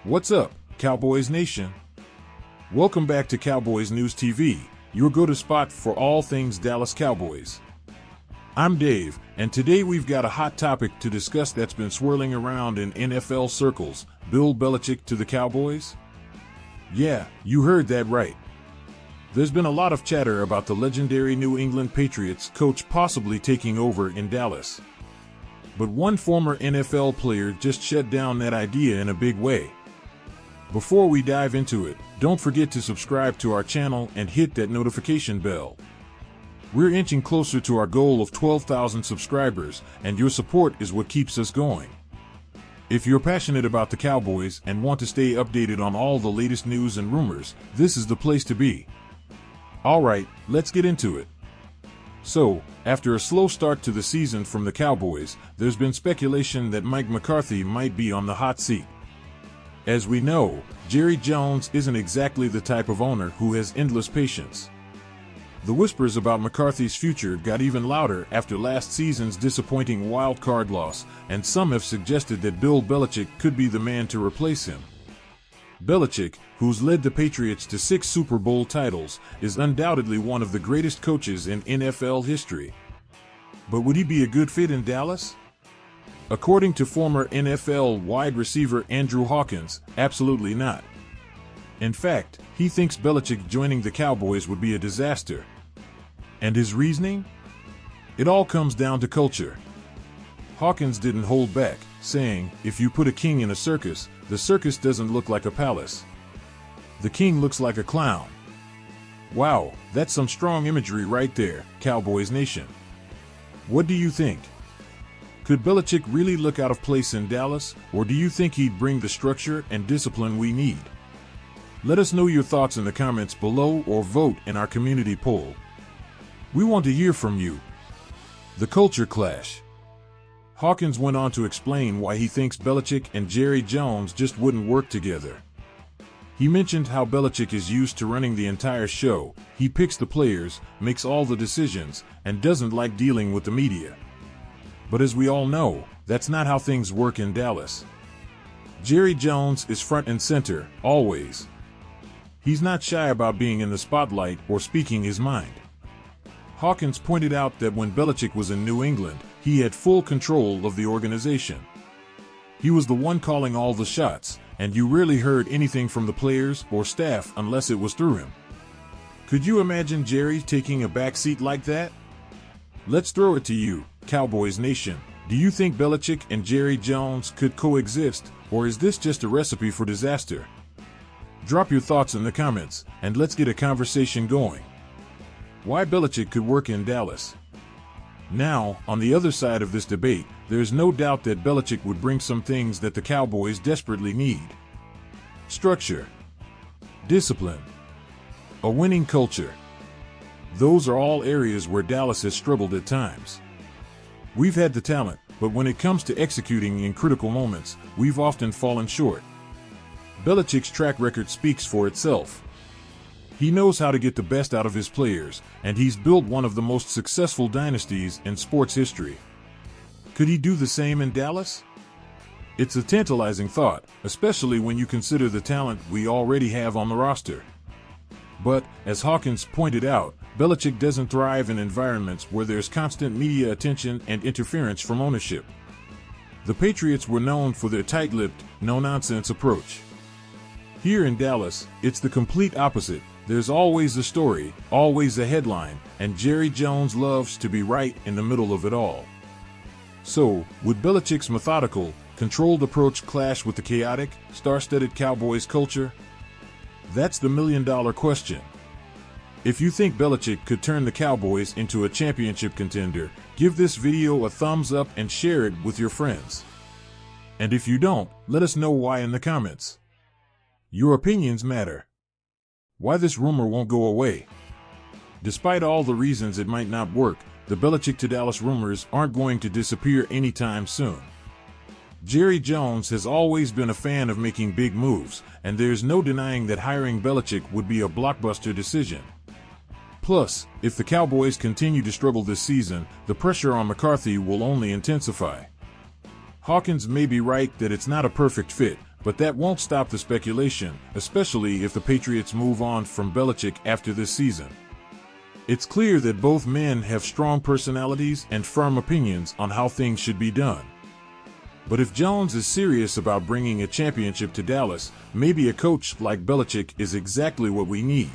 What's up, Cowboys Nation? Welcome back to Cowboys News TV, your go-to spot for all things Dallas Cowboys. I'm Dave, and today we've got a hot topic to discuss that's been swirling around in NFL circles: Bill Belichick to the Cowboys? Yeah, you heard that right. There's been a lot of chatter about the legendary New England Patriots coach possibly taking over in Dallas. But one former NFL player just shut down that idea in a big way. Before we dive into it, don't forget to subscribe to our channel and hit that notification bell. We're inching closer to our goal of 12,000 subscribers, and your support is what keeps us going. If you're passionate about the Cowboys and want to stay updated on all the latest news and rumors, this is the place to be. Alright, let's get into it. So, after a slow start to the season from the Cowboys, there's been speculation that Mike McCarthy might be on the hot seat. As we know, Jerry Jones isn't exactly the type of owner who has endless patience. The whispers about McCarthy's future got even louder after last season's disappointing wild-card loss, and some have suggested that Bill Belichick could be the man to replace him. Belichick, who's led the Patriots to 6 Super Bowl titles, is undoubtedly one of the greatest coaches in NFL history. But would he be a good fit in Dallas? According to former NFL wide receiver Andrew Hawkins, absolutely not. In fact, he thinks Belichick joining the Cowboys would be a disaster. And his reasoning? It all comes down to culture. Hawkins didn't hold back, saying, "If you put a king in a circus, the circus doesn't look like a palace. The king looks like a clown." Wow, that's some strong imagery right there, Cowboys Nation. What do you think? Could Belichick really look out of place in Dallas, or do you think he'd bring the structure and discipline we need? Let us know your thoughts in the comments below or vote in our community poll. We want to hear from you. The culture clash. Hawkins went on to explain why he thinks Belichick and Jerry Jones just wouldn't work together. He mentioned how Belichick is used to running the entire show. He picks the players, makes all the decisions, and doesn't like dealing with the media. But as we all know, that's not how things work in Dallas. Jerry Jones is front and center, always. He's not shy about being in the spotlight or speaking his mind. Hawkins pointed out that when Belichick was in New England, he had full control of the organization. He was the one calling all the shots, and you rarely heard anything from the players or staff unless it was through him. Could you imagine Jerry taking a backseat like that? Let's throw it to you, Cowboys Nation. Do you think Belichick and Jerry Jones could coexist, or is this just a recipe for disaster? Drop your thoughts in the comments, and let's get a conversation going. Why Belichick could work in Dallas? Now, on the other side of this debate, there's no doubt that Belichick would bring some things that the Cowboys desperately need. Structure, discipline, a winning culture. Those are all areas where Dallas has struggled at times. We've had the talent, but when it comes to executing in critical moments, we've often fallen short. Belichick's track record speaks for itself. He knows how to get the best out of his players, and he's built one of the most successful dynasties in sports history. Could he do the same in Dallas? It's a tantalizing thought, especially when you consider the talent we already have on the roster. But, as Hawkins pointed out, Belichick doesn't thrive in environments where there's constant media attention and interference from ownership. The Patriots were known for their tight-lipped, no-nonsense approach. Here in Dallas, it's the complete opposite. There's always a story, always a headline, and Jerry Jones loves to be right in the middle of it all. So, would Belichick's methodical, controlled approach clash with the chaotic, star-studded Cowboys culture? That's the million-dollar question. If you think Belichick could turn the Cowboys into a championship contender, give this video a thumbs up and share it with your friends. And if you don't, let us know why in the comments. Your opinions matter. Why this rumor won't go away? Despite all the reasons it might not work, the Belichick to Dallas rumors aren't going to disappear anytime soon. Jerry Jones has always been a fan of making big moves, and there's no denying that hiring Belichick would be a blockbuster decision. Plus, if the Cowboys continue to struggle this season, the pressure on McCarthy will only intensify. Hawkins may be right that it's not a perfect fit, But that won't stop the speculation, especially if the Patriots move on from Belichick after this season. It's clear that both men have strong personalities and firm opinions on how things should be done. But if Jones is serious about bringing a championship to Dallas, maybe a coach like Belichick is exactly what we need.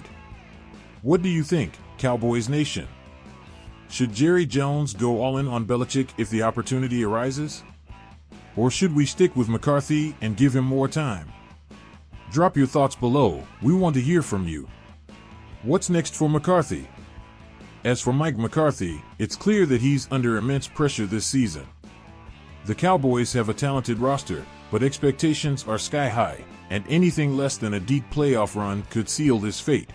What do you think, Cowboys Nation? Should Jerry Jones go all in on Belichick if the opportunity arises? Or should we stick with McCarthy and give him more time? Drop your thoughts below. We want to hear from you. What's next for McCarthy? As for Mike McCarthy, it's clear that he's under immense pressure this season. The Cowboys have a talented roster, but expectations are sky high, and anything less than a deep playoff run could seal this fate.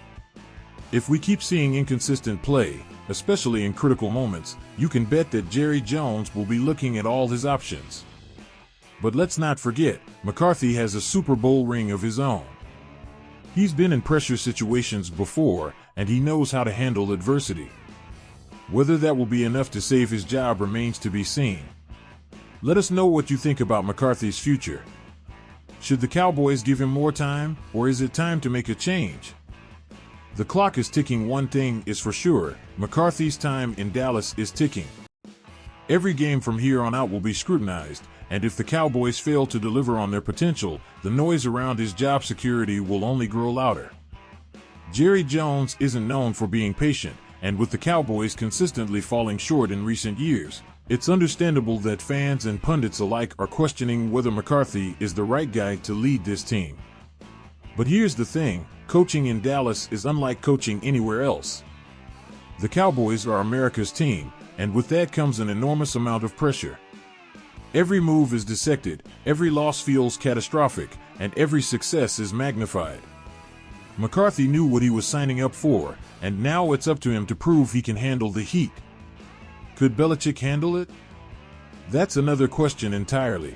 If we keep seeing inconsistent play, especially in critical moments, you can bet that Jerry Jones will be looking at all his options. But let's not forget, McCarthy has a Super Bowl ring of his own. He's been in pressure situations before, and he knows how to handle adversity. Whether that will be enough to save his job remains to be seen. Let us know what you think about McCarthy's future. Should the Cowboys give him more time, or is it time to make a change? The clock is ticking. One thing is for sure, McCarthy's time in Dallas is ticking. Every game from here on out will be scrutinized, and if the Cowboys fail to deliver on their potential, the noise around his job security will only grow louder. Jerry Jones isn't known for being patient, and with the Cowboys consistently falling short in recent years, it's understandable that fans and pundits alike are questioning whether McCarthy is the right guy to lead this team. But here's the thing, coaching in Dallas is unlike coaching anywhere else. The Cowboys are America's team, and with that comes an enormous amount of pressure. Every move is dissected, every loss feels catastrophic, and every success is magnified. McCarthy knew what he was signing up for, and now it's up to him to prove he can handle the heat. Could Belichick handle it? That's another question entirely.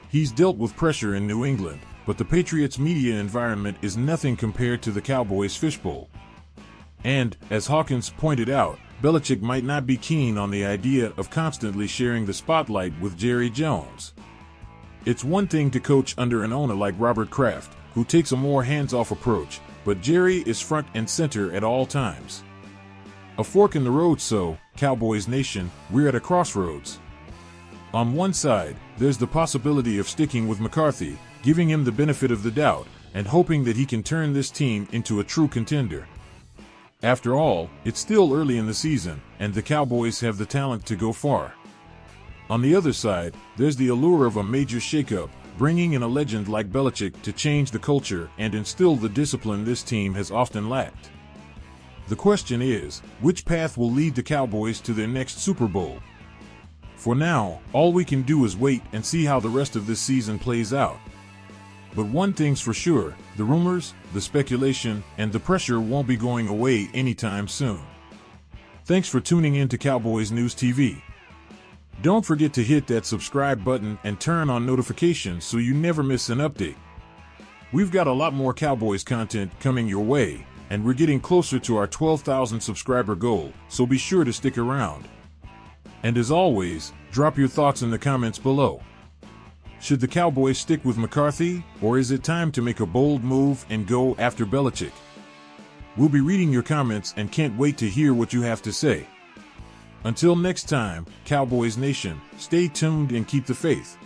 He's dealt with pressure in New England, but the Patriots' media environment is nothing compared to the Cowboys' fishbowl. And, as Hawkins pointed out, Belichick might not be keen on the idea of constantly sharing the spotlight with Jerry Jones. It's one thing to coach under an owner like Robert Kraft, who takes a more hands-off approach, but Jerry is front and center at all times. A fork in the road, so, Cowboys Nation, we're at a crossroads. On one side, there's the possibility of sticking with McCarthy, giving him the benefit of the doubt, and hoping that he can turn this team into a true contender. After all, it's still early in the season, and the Cowboys have the talent to go far. On the other side, there's the allure of a major shakeup, bringing in a legend like Belichick to change the culture and instill the discipline this team has often lacked. The question is, which path will lead the Cowboys to their next Super Bowl? For now, all we can do is wait and see how the rest of this season plays out. But one thing's for sure, the rumors, the speculation, and the pressure won't be going away anytime soon. Thanks for tuning in to Cowboys News TV. Don't forget to hit that subscribe button and turn on notifications so you never miss an update. We've got a lot more Cowboys content coming your way, and we're getting closer to our 12,000 subscriber goal, so be sure to stick around. And as always, drop your thoughts in the comments below. Should the Cowboys stick with McCarthy, or is it time to make a bold move and go after Belichick? We'll be reading your comments and can't wait to hear what you have to say. Until next time, Cowboys Nation, stay tuned and keep the faith.